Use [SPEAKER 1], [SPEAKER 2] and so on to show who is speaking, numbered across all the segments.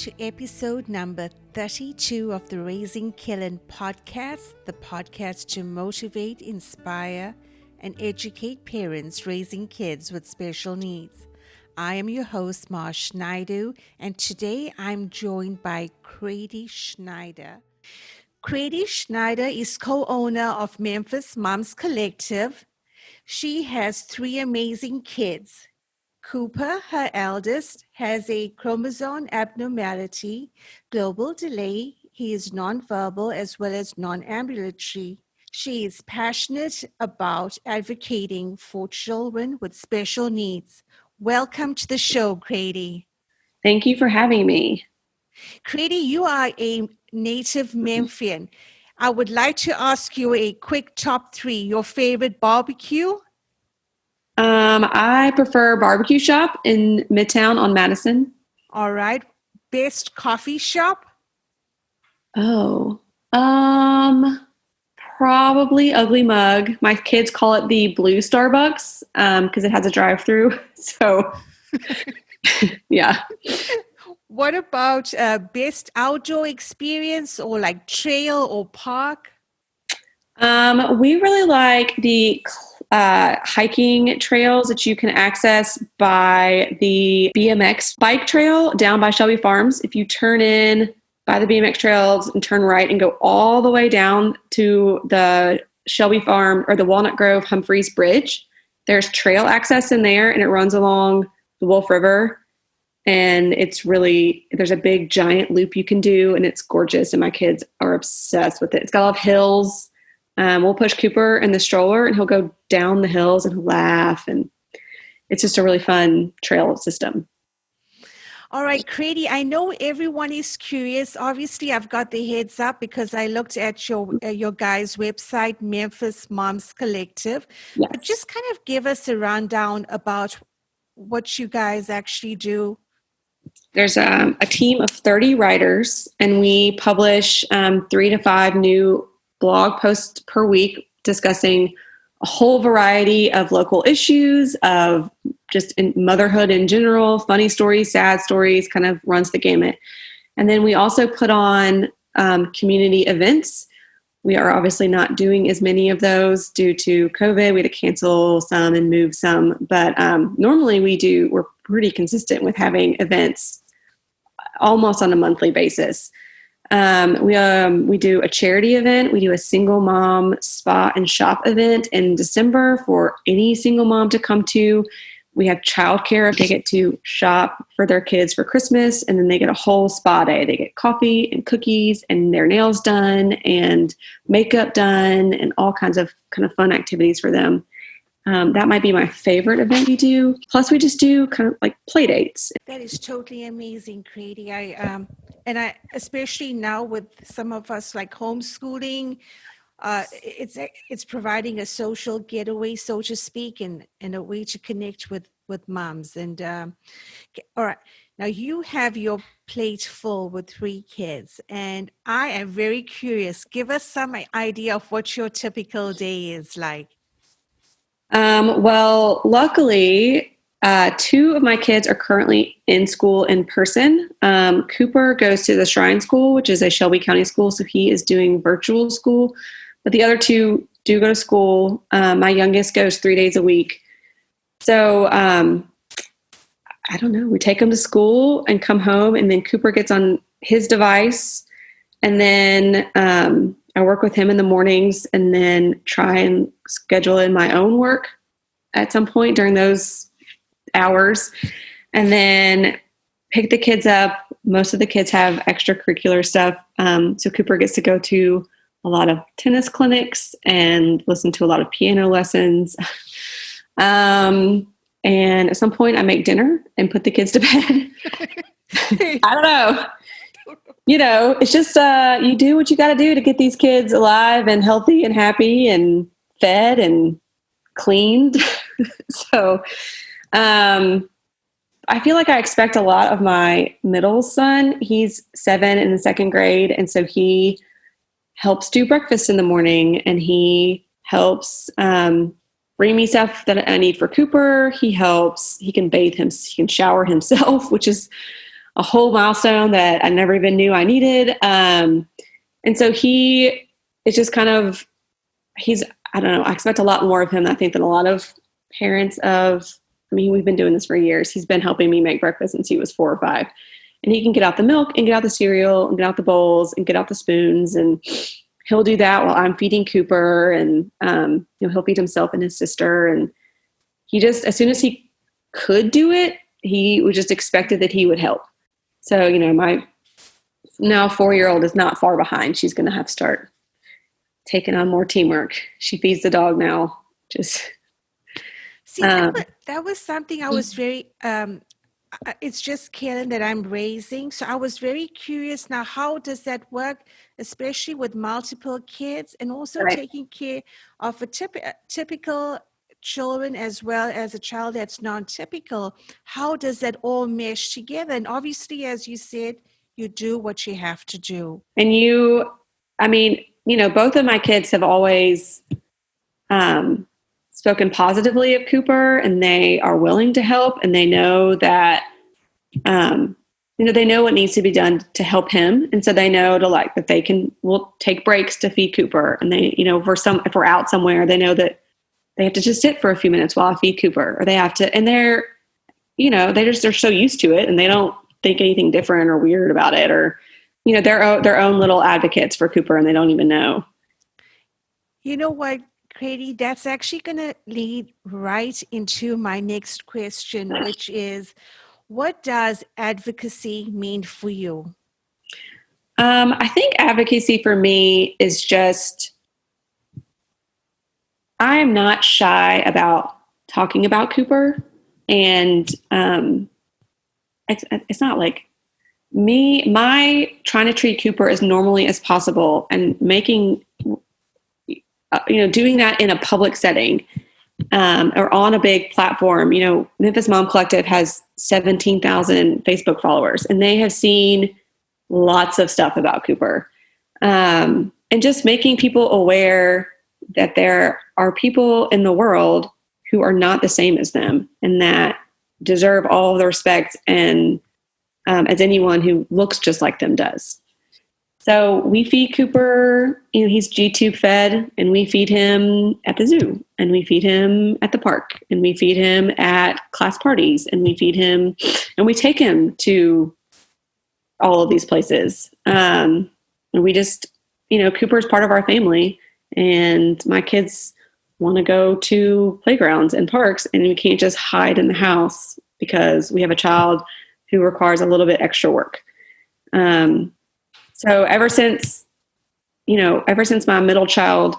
[SPEAKER 1] to episode number 32 of the Raising Killin podcast, the podcast to motivate, inspire, and educate parents raising kids with special needs. I am your host, Schneider, and today I'm joined by Katie Schneider. Katie Schneider is co-owner of Memphis Moms Collective. She has 3 amazing kids. Cooper, her eldest, has a chromosome abnormality, global delay. He is nonverbal as well as non-ambulatory. She is passionate about advocating for children with special needs. Welcome to the show, Crady.
[SPEAKER 2] Thank you for having me.
[SPEAKER 1] Crady, you are a native Memphian. I would like to ask you a quick top 3, your favorite barbecue?
[SPEAKER 2] I prefer Barbecue Shop in Midtown on Madison.
[SPEAKER 1] All right. Best coffee shop?
[SPEAKER 2] Probably Ugly Mug. My kids call it the Blue Starbucks because it has a drive-through. So, yeah.
[SPEAKER 1] What about best outdoor experience or like trail or park?
[SPEAKER 2] We really like the hiking trails that you can access by the BMX bike trail down by Shelby Farms. If you turn in by the BMX trails and turn right and go all the way down to the Shelby Farm or the Walnut Grove Humphreys Bridge, there's trail access in there and it runs along the Wolf River. And there's a big giant loop you can do and it's gorgeous. And my kids are obsessed with it. It's got a lot of hills. We'll push Cooper in the stroller and he'll go down the hills and he'll laugh. And it's just a really fun trail system.
[SPEAKER 1] All right, Crady, I know everyone is curious. Obviously, I've got the heads up because I looked at your guys' website, Memphis Moms Collective.
[SPEAKER 2] Yes.
[SPEAKER 1] But just kind of give us a rundown about what you guys actually do.
[SPEAKER 2] There's a team of 30 writers, and we publish 3 to 5 new blog posts per week discussing a whole variety of local issues of just in motherhood in general, funny stories, sad stories, kind of runs the gamut. And then we also put on community events. We are obviously not doing as many of those due to COVID. We had to cancel some and move some, but normally we're pretty consistent with having events almost on a monthly basis. We do a charity event. We do a single mom spa and shop event in December for any single mom to come to. We have childcare if they get to shop for their kids for Christmas, and then they get a whole spa day. They get coffee and cookies and their nails done and makeup done and all kinds of kind of fun activities for them. That might be my favorite event we do. Plus, we just do kind of like play dates.
[SPEAKER 1] That is totally amazing, Crady. I especially now with some of us like homeschooling, it's providing a social getaway, so to speak, and a way to connect with moms. And all right, now you have your plate full with 3 kids, and I am very curious. Give us some idea of what your typical day is like.
[SPEAKER 2] Well, luckily, 2 of my kids are currently in school in person. Cooper goes to the Shrine School, which is a Shelby County school, so he is doing virtual school. But the other 2 do go to school. My youngest goes 3 days a week. So I don't know. We take him to school and come home, and then Cooper gets on his device, and then I work with him in the mornings and then try and schedule in my own work at some point during those hours, and then pick the kids up. Most of the kids have extracurricular stuff. So Cooper gets to go to a lot of tennis clinics and listen to a lot of piano lessons. And at some point I make dinner and put the kids to bed. I don't know. It's just, you do what you got to do to get these kids alive and healthy and happy and fed and cleaned. So, I feel like I expect a lot of my middle son. He's 7 in the 2nd grade. And so he helps do breakfast in the morning, and he helps, bring me stuff that I need for Cooper. He can bathe him. He can shower himself, which is a whole milestone that I never even knew I needed. And so he is just kind of, I don't know, I expect a lot more of him, I think, than a lot of parents we've been doing this for years. He's been helping me make breakfast since he was 4 or 5. And he can get out the milk and get out the cereal and get out the bowls and get out the spoons. And he'll do that while I'm feeding Cooper. And he'll feed himself and his sister. And he just, as soon as he could do it, he was just expected that he would help. So, my now 4-year-old is not far behind. She's going to have to start taking on more teamwork. She feeds the dog now.
[SPEAKER 1] See, that was something I was very, it's just Kaylin that I'm raising. So I was very curious now, how does that work, especially with multiple kids and also taking care of a typical children as well as a child that's non-typical? How does that all mesh together? And obviously, as you said, you do what you have to do. And
[SPEAKER 2] both of my kids have always spoken positively of Cooper, and they are willing to help, and they know that, they know what needs to be done to help him. And so they know that we'll take breaks to feed Cooper. And they, if we're out somewhere, they know that they have to just sit for a few minutes while I feed Cooper, or they have to, and they're so used to it, and they don't think anything different or weird about it, or, they're their own little advocates for Cooper, and they don't even know.
[SPEAKER 1] You know what, Crady, that's actually going to lead right into my next question, which is, what does advocacy mean for you?
[SPEAKER 2] I think advocacy for me is just, I am not shy about talking about Cooper, and it's not like my trying to treat Cooper as normally as possible and making, doing that in a public setting or on a big platform. Memphis Mom Collective has 17,000 Facebook followers, and they have seen lots of stuff about Cooper, and just making people aware that there are people in the world who are not the same as them, and that deserve all of the respect and as anyone who looks just like them does. So we feed Cooper, he's G-tube fed, and we feed him at the zoo, and we feed him at the park, and we feed him at class parties, and we feed him, and we take him to all of these places. And we just, Cooper's part of our family, and my kids want to go to playgrounds and parks, and we can't just hide in the house because we have a child who requires a little bit extra work. So ever since my middle child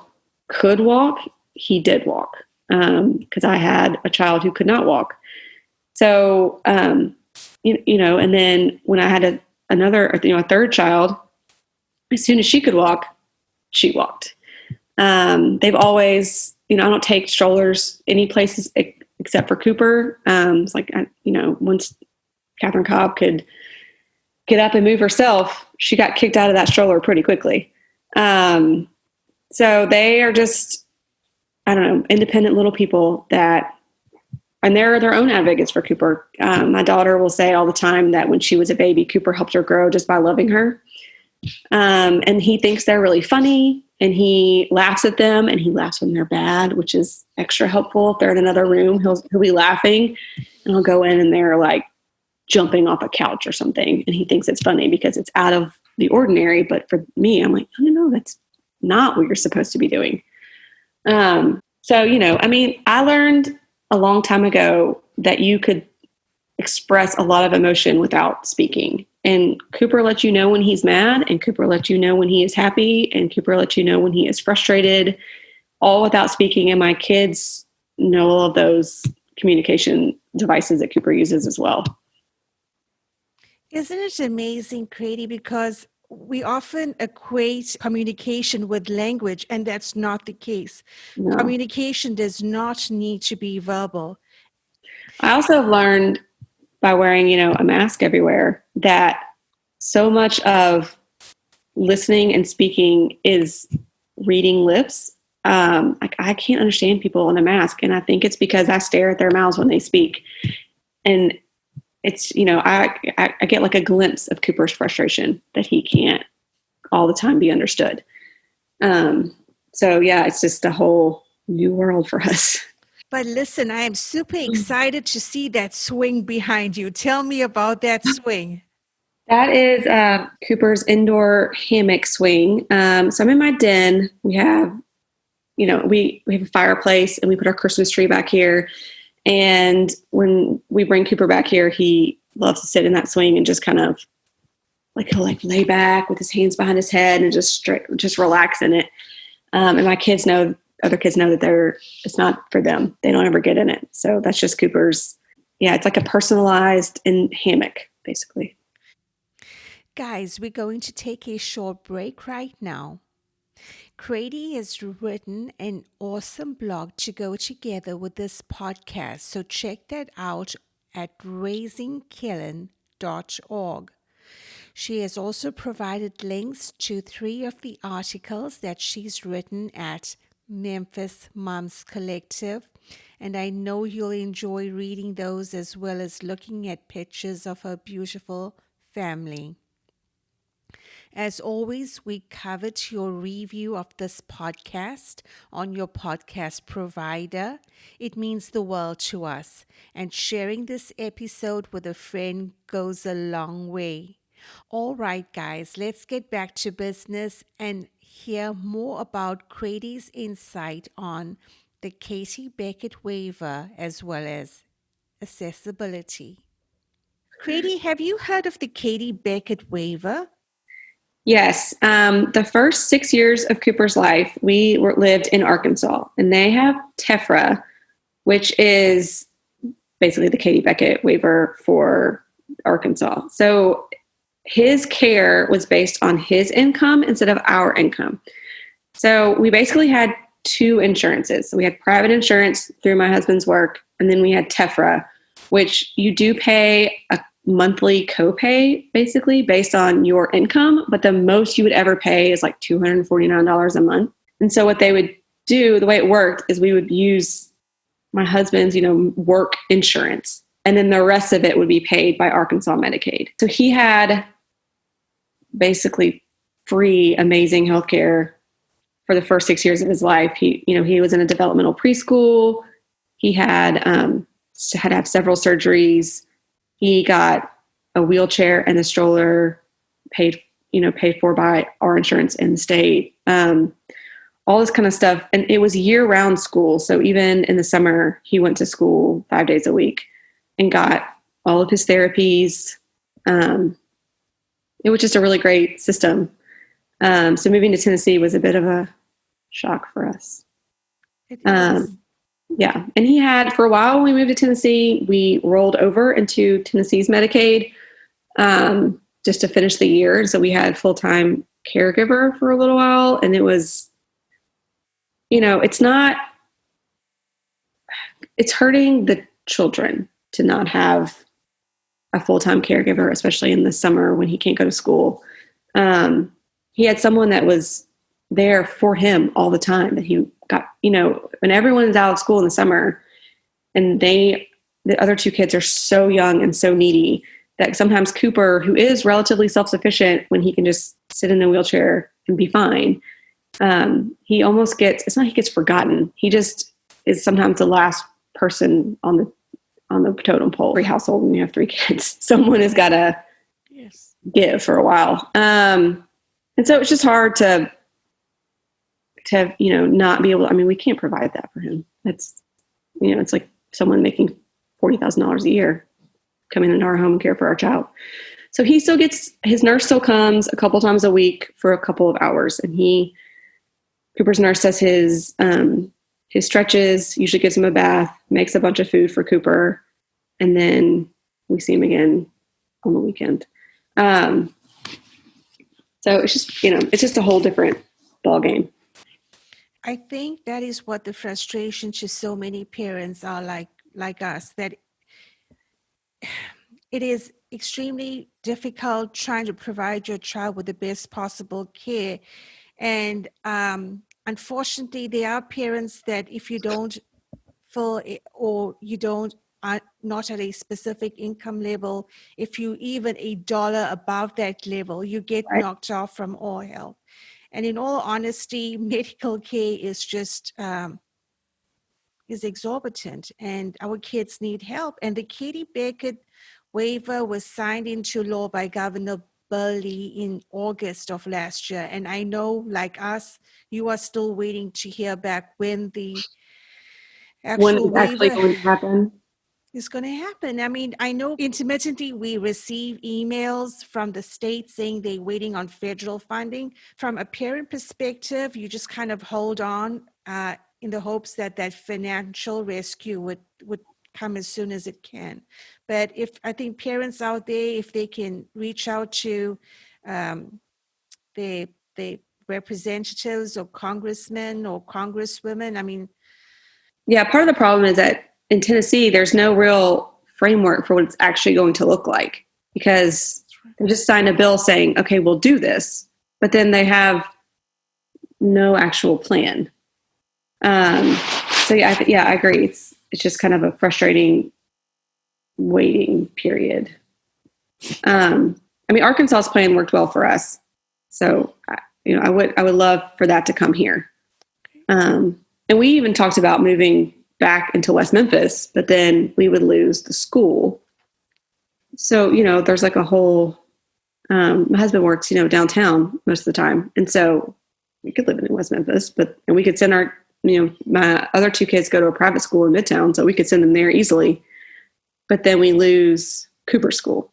[SPEAKER 2] could walk, he did walk, because I had a child who could not walk. So, and then when I had a third child, as soon as she could walk, she walked. They've always, I don't take strollers any places except for Cooper. It's like, once Catherine Cobb could get up and move herself, she got kicked out of that stroller pretty quickly. So they are just, independent little people and they're their own advocates for Cooper. My daughter will say all the time that when she was a baby, Cooper helped her grow just by loving her. And he thinks they're really funny, and he laughs at them, and he laughs when they're bad, which is extra helpful. If they're in another room, he'll be laughing, and I'll go in and they're like jumping off a couch or something. And he thinks it's funny because it's out of the ordinary. But for me, I'm like, no, that's not what you're supposed to be doing. So, I learned a long time ago that you could express a lot of emotion without speaking. And Cooper lets you know when he's mad, and Cooper lets you know when he is happy, and Cooper lets you know when he is frustrated, all without speaking. And my kids know all of those communication devices that Cooper uses as well.
[SPEAKER 1] Isn't it amazing, Crady, because we often equate communication with language, and that's not the case. No. Communication does not need to be verbal.
[SPEAKER 2] I also have learned by wearing, a mask everywhere, that so much of listening and speaking is reading lips. I can't understand people in a mask, and I think it's because I stare at their mouths when they speak. And it's, I get like a glimpse of Cooper's frustration that he can't all the time be understood. So yeah, it's just a whole new world for us.
[SPEAKER 1] But listen, I am super excited to see that swing behind you. Tell me about that swing.
[SPEAKER 2] That is Cooper's indoor hammock swing. So I'm in my den. We have, we have a fireplace and we put our Christmas tree back here. And when we bring Cooper back here, he loves to sit in that swing and just kind of he'll lay back with his hands behind his head and just relax in it. And my other kids know that it's not for them. They don't ever get in it. So that's just Cooper's. Yeah, it's like a personalized hammock, basically.
[SPEAKER 1] Guys, we're going to take a short break right now. Crady has written an awesome blog to go together with this podcast, so check that out at raisingkillen.org. She has also provided links to 3 of the articles that she's written at Memphis Moms Collective, and I know you'll enjoy reading those as well as looking at pictures of her beautiful family. As always, we covet your review of this podcast on your podcast provider. It means the world to us, and sharing this episode with a friend goes a long way. All right, guys, let's get back to business and hear more about Crady's insight on the Katie Beckett Waiver as well as accessibility. Crady, have you heard of the Katie Beckett Waiver?
[SPEAKER 2] Yes. The first 6 years of Cooper's life, we lived in Arkansas, and they have TEFRA, which is basically the Katie Beckett Waiver for Arkansas. So his care was based on his income instead of our income. So we basically had 2 insurances. So we had private insurance through my husband's work, and then we had TEFRA, which you do pay a monthly copay basically based on your income, but the most you would ever pay is like $249 a month. And so what they would do, the way it worked, is we would use my husband's, work insurance, and then the rest of it would be paid by Arkansas Medicaid. So he had basically free, amazing healthcare for the first 6 years of his life. He was in a developmental preschool. He had to have several surgeries. He got a wheelchair and a stroller paid for by our insurance in the state. All this kind of stuff. And it was year-round school. So even in the summer, he went to school 5 days a week and got all of his therapies. It was just a really great system. So moving to Tennessee was a bit of a shock for us. Yeah. And he had, for a while when we moved to Tennessee, we rolled over into Tennessee's Medicaid just to finish the year. So we had full-time caregiver for a little while. And it was, it's hurting the children to not have a full-time caregiver, especially in the summer when he can't go to school. He had someone that was there for him all the time, that he got, when everyone's out of school in the summer and the other 2 kids are so young and so needy that sometimes Cooper, who is relatively self-sufficient when he can just sit in a wheelchair and be fine, he almost it's not he gets forgotten. He just is sometimes the last person on the totem pole. Every household, when you have 3 kids, someone has got to give for a while. And so it's just hard to not be able to, we can't provide that for him. It's, it's like someone making $40,000 a year coming into our home and care for our child. So he still gets, his nurse still comes a couple times a week for a couple of hours. And Cooper's nurse does his stretches, usually gives him a bath, makes a bunch of food for Cooper. And then we see him again on the weekend. So it's just, it's just a whole different ball game.
[SPEAKER 1] I think that is what the frustration to so many parents are like us, that it is extremely difficult trying to provide your child with the best possible care. And unfortunately, there are parents that if you don't feel it, or you don't not at a specific income level, if you even $1 above that level, you get
[SPEAKER 2] Right.
[SPEAKER 1] knocked off from all help. And in all honesty, medical care is just is exorbitant, and our kids need help. And the Katie Beckett Waiver was signed into law by Governor Burley in August of last year. And I know, like us, you are still waiting to hear back when the
[SPEAKER 2] When
[SPEAKER 1] actual
[SPEAKER 2] it's actually
[SPEAKER 1] waiver
[SPEAKER 2] going to happen.
[SPEAKER 1] is going to happen. I mean, I know intermittently we receive emails from the state saying they're waiting on federal funding. From a parent perspective, you just kind of hold on in the hopes that that financial rescue would come as soon as it can. But if I think parents out there, if they can reach out to the representatives or congressmen or congresswomen, I mean,
[SPEAKER 2] Yeah, part of the problem is that in Tennessee, there's no real framework for what it's actually going to look like, because they just signed a bill saying, okay, we'll do this, but then they have no actual plan. So yeah, I agree. It's just kind of a frustrating waiting period. I mean, Arkansas's plan worked well for us, so I would love for that to come here. And we even talked about moving back into West Memphis, but then we would lose the school. So, there's like a whole, my husband works, downtown most of the time. And so we could live in West Memphis, and we could send our, my other two kids go to a private school in Midtown, so we could send them there easily. But then we lose Cooper School.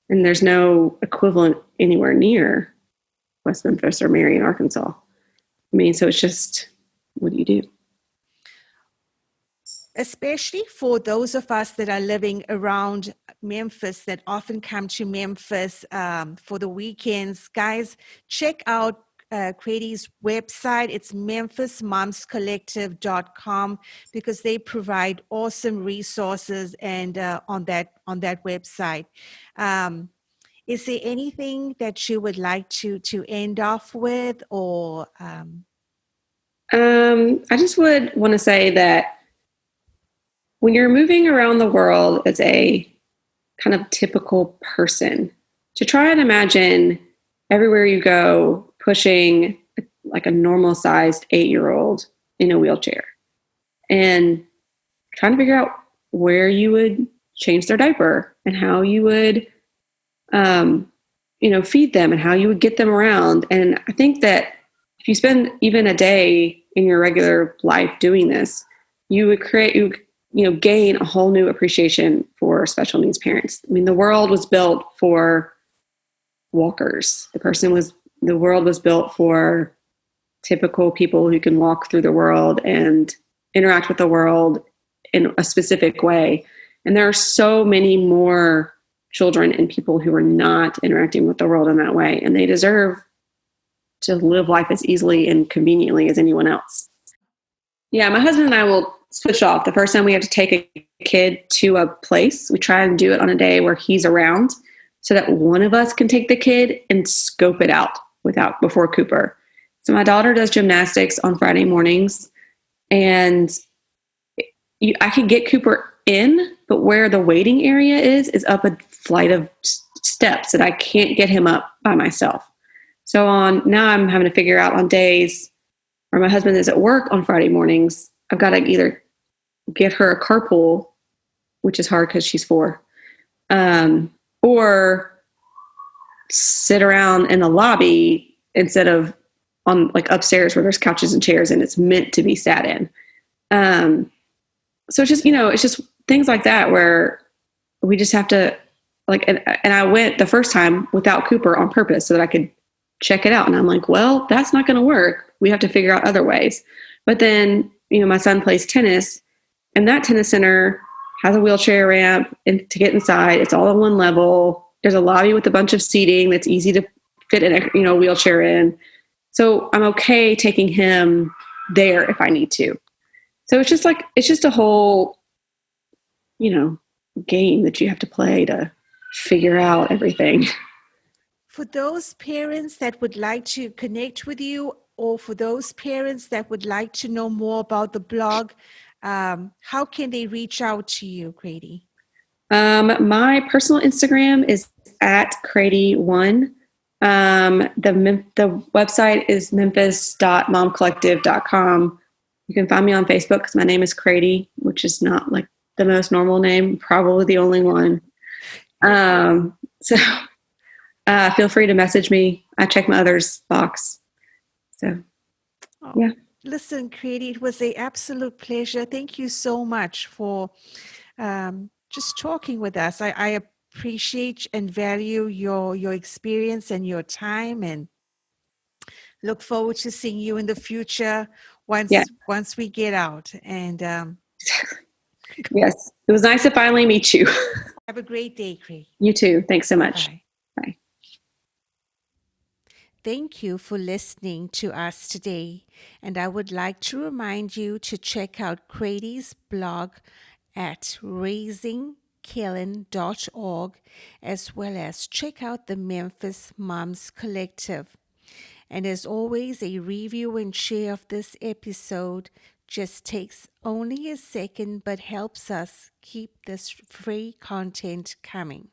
[SPEAKER 2] And there's no equivalent anywhere near West Memphis or Marion, Arkansas. I mean, so it's just, what do you do?
[SPEAKER 1] Especially for those of us that are living around Memphis, that often come to Memphis for the weekends, guys, check out Crady's website. It's memphismomscollective.com, because they provide awesome resources and on that website. Is there anything that you would like to end off with, or?
[SPEAKER 2] I just would want to say that when you're moving around the world as a kind of typical person, to try and imagine everywhere you go pushing like a normal sized 8-year-old in a wheelchair, and trying to figure out where you would change their diaper and how you would, feed them and how you would get them around. And I think that if you spend even a day in your regular life doing this, you would gain a whole new appreciation for special needs parents. I mean, the world was built for walkers. The world was built for typical people who can walk through the world and interact with the world in a specific way. And there are so many more children and people who are not interacting with the world in that way, and they deserve to live life as easily and conveniently as anyone else. Yeah, my husband and I will switch off. The first time we have to take a kid to a place, we try and do it on a day where he's around, so that one of us can take the kid and scope it out before Cooper. So my daughter does gymnastics on Friday mornings, and I could get Cooper in, but where the waiting area is up a flight of steps that I can't get him up by myself. So now I'm having to figure out on days where my husband is at work on Friday mornings, I've got to either get her a carpool, which is hard because she's 4, or sit around in the lobby instead of on like upstairs where there's couches and chairs and it's meant to be sat in. So it's just things like that where we just have to and I went the first time without Cooper on purpose so that I could check it out. And I'm like, well, that's not going to work. We have to figure out other ways. But then, my son plays tennis, and that tennis center has a wheelchair ramp, and to get inside, it's all on one level. There's a lobby with a bunch of seating that's easy to fit in a wheelchair in. So I'm okay taking him there if I need to. So it's just a whole, game that you have to play to figure out everything.
[SPEAKER 1] For those parents that would like to connect with you, or for those parents that would like to know more about the blog, how can they reach out to you, Crady?
[SPEAKER 2] My personal Instagram is at Crady1. The website is memphis.momcollective.com. You can find me on Facebook because my name is Crady, which is not like the most normal name, probably the only one. So feel free to message me. I check my others box. So, yeah.
[SPEAKER 1] Listen, Crady, it was an absolute pleasure. Thank you so much for just talking with us. I appreciate and value your experience and your time, and look forward to seeing you in the future once we get out. And
[SPEAKER 2] yes, it was nice to finally meet you.
[SPEAKER 1] Have a great day, Crady.
[SPEAKER 2] You too. Thanks so much.
[SPEAKER 1] Bye.
[SPEAKER 2] Bye.
[SPEAKER 1] Thank you for listening to us today. And I would like to remind you to check out Crady's blog at raisingkellen.org, as well as check out the Memphis Moms Collective. And as always, a review and share of this episode just takes only a second, but helps us keep this free content coming.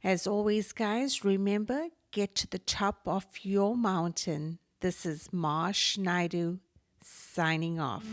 [SPEAKER 1] As always, guys, remember, get to the top of your mountain. This is Schneider signing off.